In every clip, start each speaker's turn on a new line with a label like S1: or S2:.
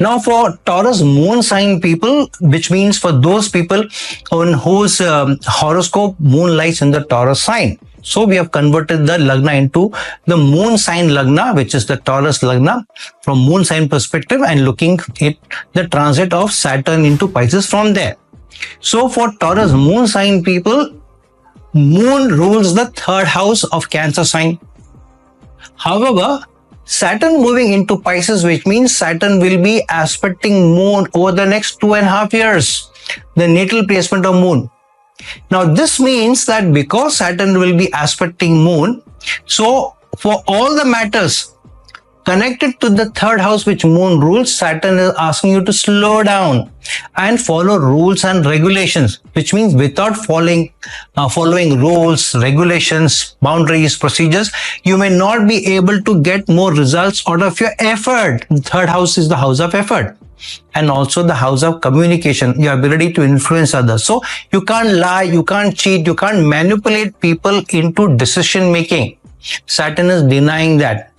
S1: Now for Taurus moon sign people, which means for those people on whose horoscope moon lies in the Taurus sign. So we have converted the Lagna into the moon sign Lagna, which is the Taurus Lagna from moon sign perspective, and looking at the transit of Saturn into Pisces from there. So for Taurus moon sign people, moon rules the third house of Cancer sign. However, Saturn moving into Pisces, which means Saturn will be aspecting moon over the next 2.5 years, the natal placement of moon. Now, this means that because Saturn will be aspecting moon, so for all the matters connected to the third house which moon rules, Saturn is asking you to slow down and follow rules and regulations, which means without following rules, regulations, boundaries, procedures, you may not be able to get more results out of your effort. The third house is the house of effort, and also the house of communication, your ability to influence others. So you can't lie, you can't cheat, you can't manipulate people into decision making. Saturn is denying that.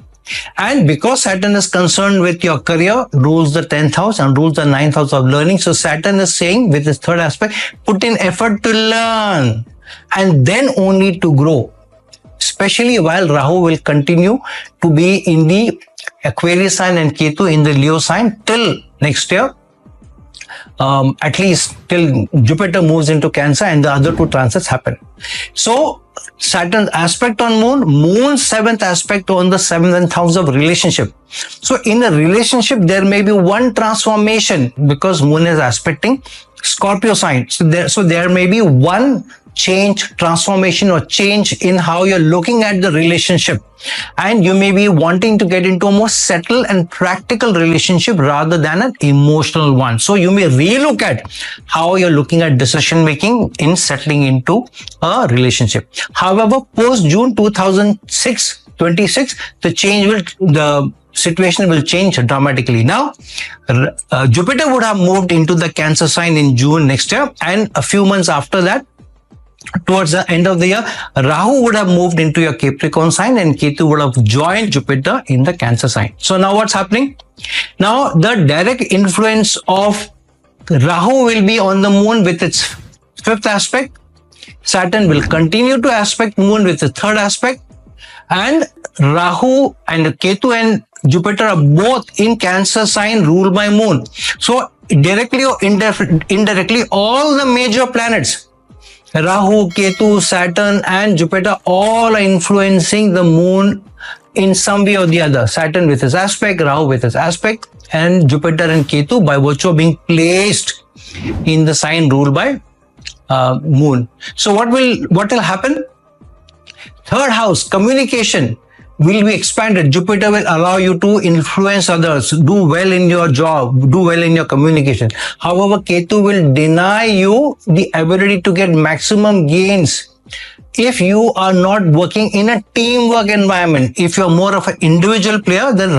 S1: And because Saturn is concerned with your career, rules the 10th house and rules the 9th house of learning. So Saturn is saying with his third aspect, put in effort to learn and then only to grow. Especially while Rahu will continue to be in the Aquarius sign and Ketu in the Leo sign till next year. At least till Jupiter moves into Cancer and the other two transits happen. So Saturn's aspect on Moon's 7th aspect on the 7th house of relationship. So in a relationship, there may be one transformation because Moon is aspecting Scorpio sign. So there may be one change, transformation or change in how you're looking at the relationship. And you may be wanting to get into a more settled and practical relationship rather than an emotional one. So you may relook at how you're looking at decision making in settling into a relationship. However, post June 2026, the situation will change dramatically. Now, Jupiter would have moved into the Cancer sign in June next year, and a few months after that, towards the end of the year, Rahu would have moved into your Capricorn sign and Ketu would have joined Jupiter in the Cancer sign. So now what's happening? Now the direct influence of Rahu will be on the Moon with its 5th aspect. Saturn will continue to aspect Moon with the 3rd aspect. And Rahu and Ketu and Jupiter are both in Cancer sign ruled by Moon. So directly or indirectly, all the major planets, Rahu, Ketu, Saturn and Jupiter, all are influencing the Moon in some way or the other. Saturn with his aspect, Rahu with his aspect, and Jupiter and Ketu by virtue of being placed in the sign ruled by Moon. So what will happen? Third house, communication, will be expanded. Jupiter will allow you to influence others, do well in your job, do well in your communication. However, Ketu will deny you the ability to get maximum gains if you are not working in a teamwork environment. If you're more of an individual player, then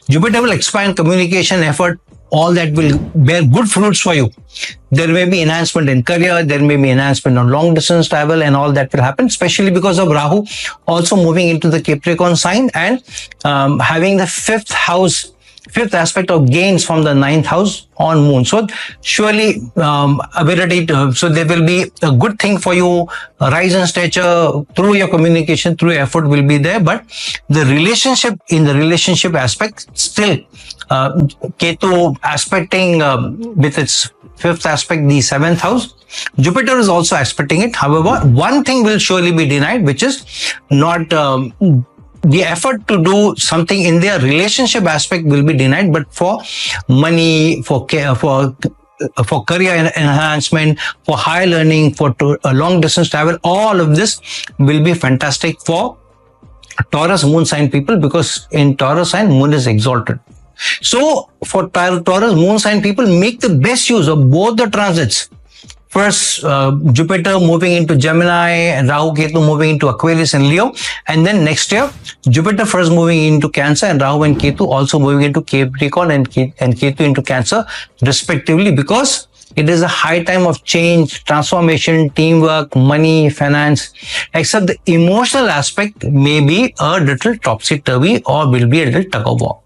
S1: Jupiter will expand communication effort. All that will bear good fruits for you. There may be enhancement in career, there may be enhancement on long distance travel, and all that will happen, especially because of Rahu also moving into the Capricorn sign and having the 5th aspect of gains from the 9th house on Moon. So surely so there will be a good thing for you, rise in stature through your communication, through your effort will be there. But the relationship aspect still, Ketu aspecting with its 5th aspect, the 7th house. Jupiter is also aspecting it. However, one thing will surely be denied, which is not the effort to do something in their relationship aspect will be denied, but for money, for career enhancement, for high learning, for long distance travel, all of this will be fantastic for Taurus moon sign people, because in Taurus sign, Moon is exalted. So for Taurus moon sign people, make the best use of both the transits. First, Jupiter moving into Gemini and Rahu Ketu moving into Aquarius and Leo. And then next year, Jupiter first moving into Cancer and Rahu and Ketu also moving into Capricorn and Ketu into Cancer respectively, because it is a high time of change, transformation, teamwork, money, finance, except the emotional aspect may be a little topsy-turvy or will be a little tug of war.